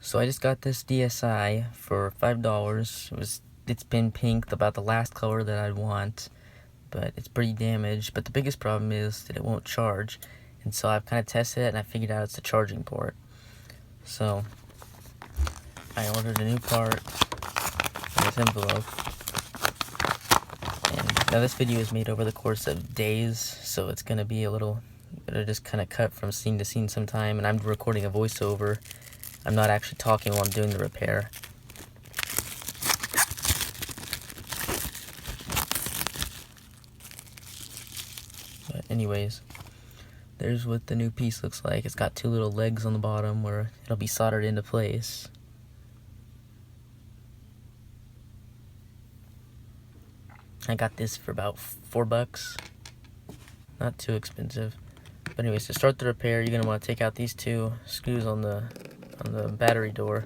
So I just got this DSi for $5. It's been pink, about the last color that I'd want, but it's pretty damaged. But the biggest problem is that it won't charge, and so I've kind of tested it and I figured out it's the charging port. So I ordered a new part in this envelope. And now this video is made over the course of days, so it's gonna be it'll just kind of cut from scene to scene sometime, and I'm recording a voiceover. I'm not actually talking while I'm doing the repair. But anyways, there's what the new piece looks like. It's got two little legs on the bottom where it'll be soldered into place. I got this for about $4. Not too expensive. But anyways, to start the repair, you're gonna want to take out these two screws on the battery door.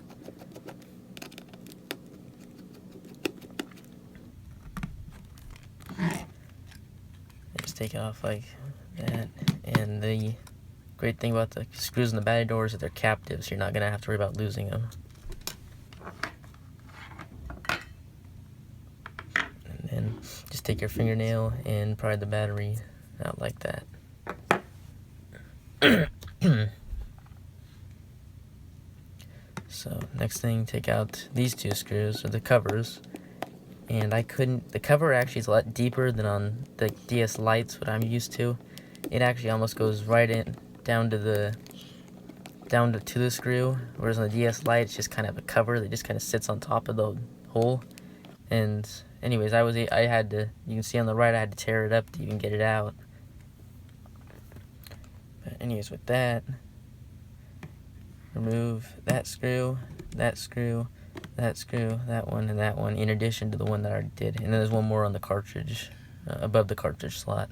Just take it off like that. And the great thing about the screws in the battery door is that they're captive, so you're not gonna have to worry about losing them. And then just take your fingernail and pry the battery out like that. So next thing, take out these two screws, or the covers. And the cover actually is a lot deeper than on the DS Lites, what I'm used to. It actually almost goes right in, down to the screw, whereas on the DS Lite, it's just kind of a cover that just kind of sits on top of the hole. And anyways, I had to, you can see on the right, I had to tear it up to even get it out. But anyways, with that, remove that screw, that screw, that screw, that one, and that one, in addition to the one that I already did. And then there's one more on the cartridge, above the cartridge slot.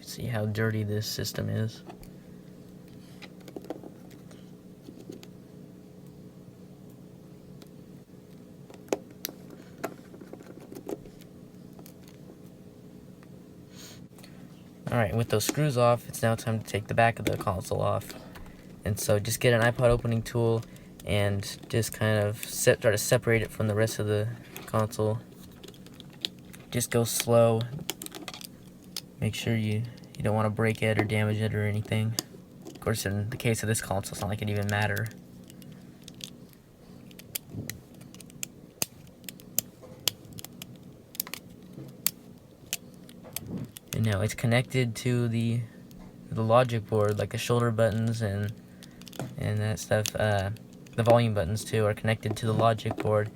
See how dirty this system is. Alright, with those screws off, it's now time to take the back of the console off. And so just get an iPod opening tool and just kind of try to separate it from the rest of the console. Just go slow. Make sure you don't want to break it or damage it or anything. Of course, in the case of this console, it's not like it even matter. And now it's connected to the logic board, like the shoulder buttons and that stuff. The volume buttons too are connected to the logic board.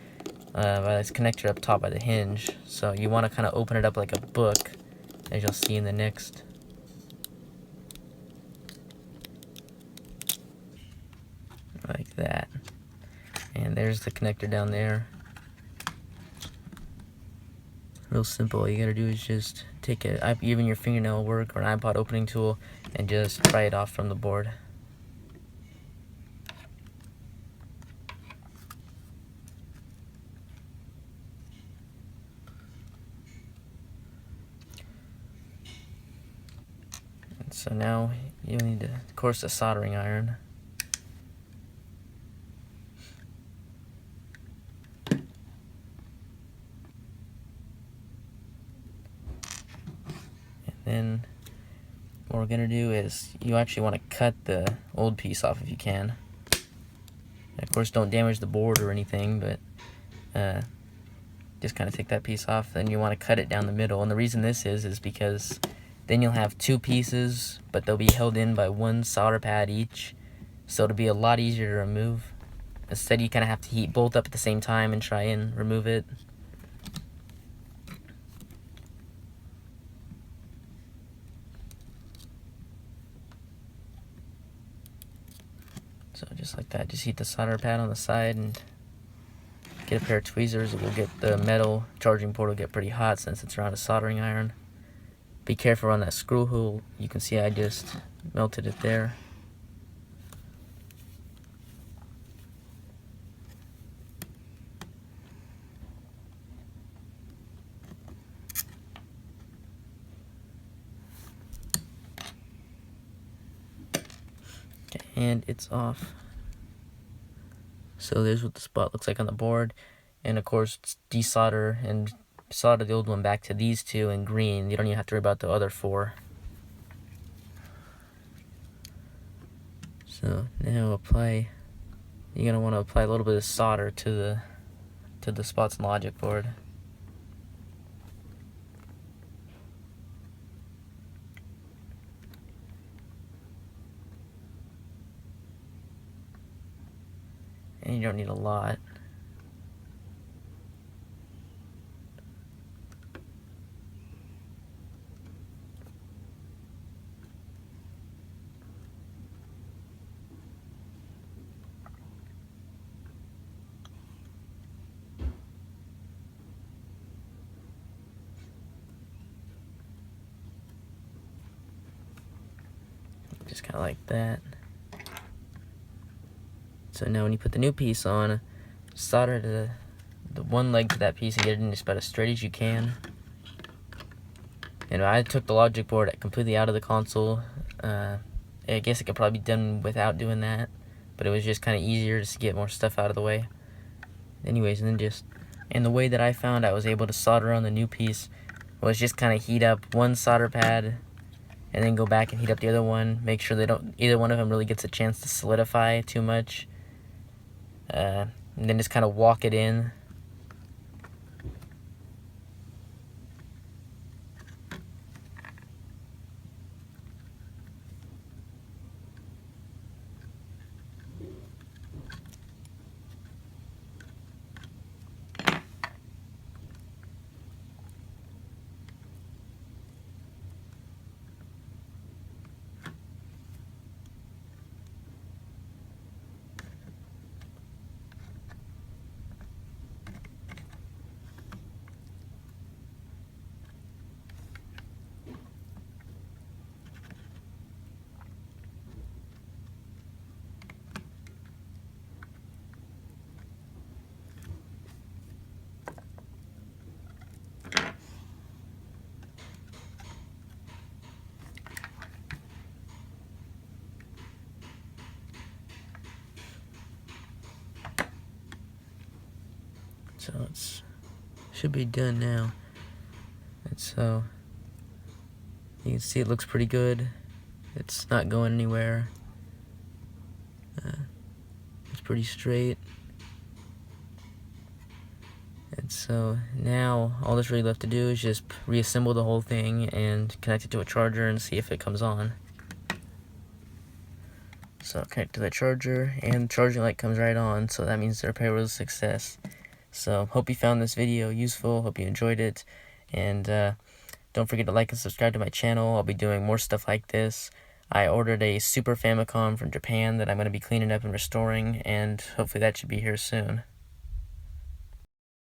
It's connected up top by the hinge. So you want to kind of open it up like a book, as you'll see in the next. Like that. And there's the connector down there. Real simple. All you gotta do is just take even your fingernail will work, or an iPod opening tool, and just pry it off from the board. And so now you'll need, of course, a soldering iron. Then what we're gonna do is, you actually want to cut the old piece off if you can. And of course, don't damage the board or anything, but just kind of take that piece off. Then you want to cut it down the middle. And the reason this is because then you'll have two pieces, but they'll be held in by one solder pad each, so it'll be a lot easier to remove. Instead, you kind of have to heat both up at the same time and try and remove it. So just like that, just heat the solder pad on the side and get a pair of tweezers. It will get the metal charging port will get pretty hot since it's around a soldering iron. Be careful on that screw hole. You can see I just melted it there. Okay, and it's off. So there's what the spot looks like on the board. And of course, desolder and solder the old one back to these two in green. You don't even have to worry about the other 4. So now you're gonna want to apply a little bit of solder to the spots in the logic board. And you don't need a lot. Just kind of like that. So now when you put the new piece on, solder the one leg to that piece and get it in just about as straight as you can. And I took the logic board completely out of the console. I guess it could probably be done without doing that, but it was just kind of easier just to get more stuff out of the way. Anyways, and the way that I found I was able to solder on the new piece was just kind of heat up one solder pad and then go back and heat up the other one. Make sure either one of them really gets a chance to solidify too much. And then just kind of walk it in. So should be done now. And so you can see it looks pretty good. It's not going anywhere. It's pretty straight. And so now all that's really left to do is just reassemble the whole thing and connect it to a charger and see if it comes on. So connect to the charger and the charging light comes right on, so that means the repair was a success. So hope you found this video useful, hope you enjoyed it, and don't forget to like and subscribe to my channel. I'll be doing more stuff like this. I ordered a Super Famicom from Japan that I'm going to be cleaning up and restoring, and hopefully that should be here soon.